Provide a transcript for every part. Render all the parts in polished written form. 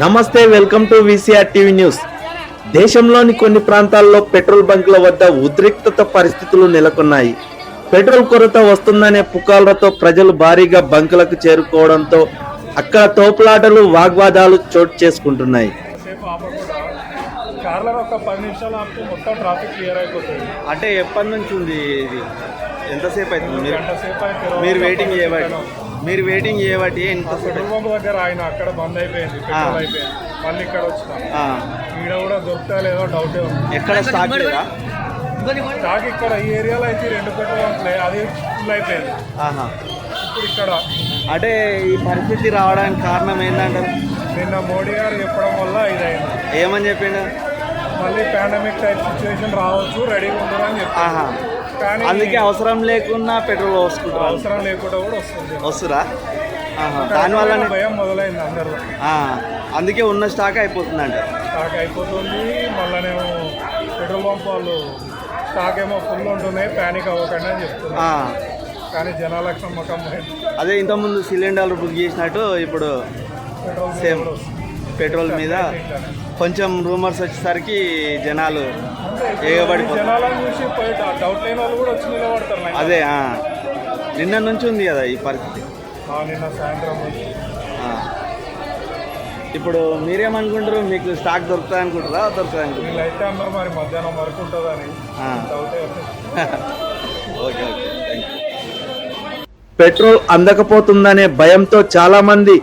నమస్తే, welcome to VCR TV news. దేశంలోని కొన్ని ప్రాంతాల్లో పెట్రోల్ బంకుల వద్ద ఉద్రిక్తత పరిస్థితులు నెలకొన్నాయి. పెట్రోల్ కొరత వస్తుందనే పుకార్లతో ప్రజలు భారీగా బంకులకు చేరుకోవడంతో అక్కడ తోపులాటలు, వాగ్వాదాలు చోటు చేసుకుంటున్నాయి. అంటే ఎప్పటి నుంచి ఉంది ఇది? ఎంతసేపు అవుతుంది? మీరు వెయిటింగ్ చేయబట్టి పెట్రోల్ బంక్ దగ్గర ఆయన అక్కడ బంద్ అయిపోయింది, పెట్రోల్ అయిపోయింది. మళ్ళీ ఇక్కడ వచ్చిన ఈడ కూడా దొరుకుతా లేదో డౌటే ఉంది. ఎక్కడ స్టాక్ లేదా? స్టాక్ ఇక్కడ ఈ ఏరియాలో అయితే 2 పెట్రోల్ బంక్లు అది ఫుల్ అయిపోయింది. ఇప్పుడు ఇక్కడ అంటే ఈ పరిస్థితి రావడానికి కారణం ఏంటంటారు? నిన్న మోడీ గారు చెప్పడం వల్ల ఇదైంది. ఏమని చెప్పిండు? మళ్ళీ పాండమిక్ టైప్ సిచ్యువేషన్ రావచ్చు, రెడీగా ఉండదని చెప్పారు. కానీ అందుకే అవసరం లేకున్నా పెట్రోల్ పోసుకుంటారు. అవసరం లేకుండా కూడా వస్తురా? దానివల్ల భయం మొదలైంది అందరూ. అందుకే ఉన్న స్టాక్ అయిపోతుంది అంట. స్టాక్ అయిపోతుంది. మళ్ళీనేమో పెట్రోల్ పంప్ వాళ్ళు స్టాక్ ఏమో ఫుల్ ఉంటున్నాయి, ప్యానిక్ అవ్వకండి అని చెప్తున్నారు. కానీ జనాలకు నమ్మకం అదే ఇంతకుముందు సిలిండర్లు బుక్ చేసినట్టు ఇప్పుడు సేమ్ పెట్రోల్ మీద కొంచెం రూమర్స్ వచ్చేసరికి జనాలు జనాలను చూసి డౌట్ లేని వాళ్ళు కూడా వచ్చి నిలబడతారు. అదే నిన్న నుంచి ఉంది కదా ఈ పరిస్థితి. నిన్న సాయంత్రం ఇప్పుడు మీరేమనుకుంటారు? మీకు స్టాక్ దొరుకుతుంది అనుకుంటారా, దొరుకుతుంది అనుకుంటారు? వీళ్ళైతే అన్నారు మరి మధ్యాహ్నం వరకు ఉంటుందని. ఓకే ఓకే, పెట్రోల్ అందకపోతుందనే భయంతో చాలా మంది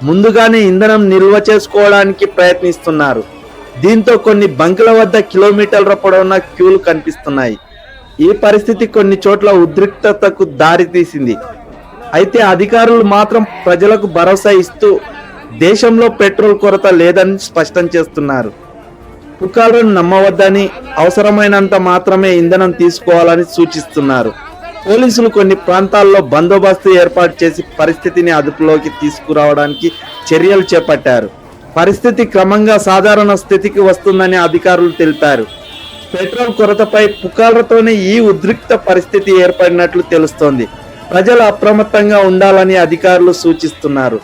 ముందుగానే ఇంధనం నిల్వ చేసుకోవడానికి ప్రయత్నిస్తున్నారు. దీంతో కొన్ని బంకుల వద్ద కిలోమీటర్ల పొడవున క్యూలు కనిపిస్తున్నాయి. ఈ పరిస్థితి కొన్ని చోట్ల ఉద్రిక్తతకు దారితీసింది. అయితే అధికారులు మాత్రం ప్రజలకు భరోసా ఇస్తూ దేశంలో పెట్రోల్ కొరత లేదని స్పష్టం చేస్తున్నారు. పుకార్లను నమ్మవద్దని, అవసరమైనంత మాత్రమే ఇంధనం తీసుకోవాలని సూచిస్తున్నారు. పోలీసులు కొన్ని ప్రాంతాల్లో బందోబస్తు ఏర్పాటు చేసి పరిస్థితిని అదుపులోకి తీసుకురావడానికి చర్యలు చేపట్టారు. పరిస్థితి క్రమంగా సాధారణ స్థితికి వస్తుందని అధికారులు తెలిపారు. పెట్రోల్ కొరతపై పుకార్లతోనే ఈ ఉద్రిక్త పరిస్థితి ఏర్పడినట్లు తెలుస్తోంది. ప్రజలు అప్రమత్తంగా ఉండాలని అధికారులు సూచిస్తున్నారు.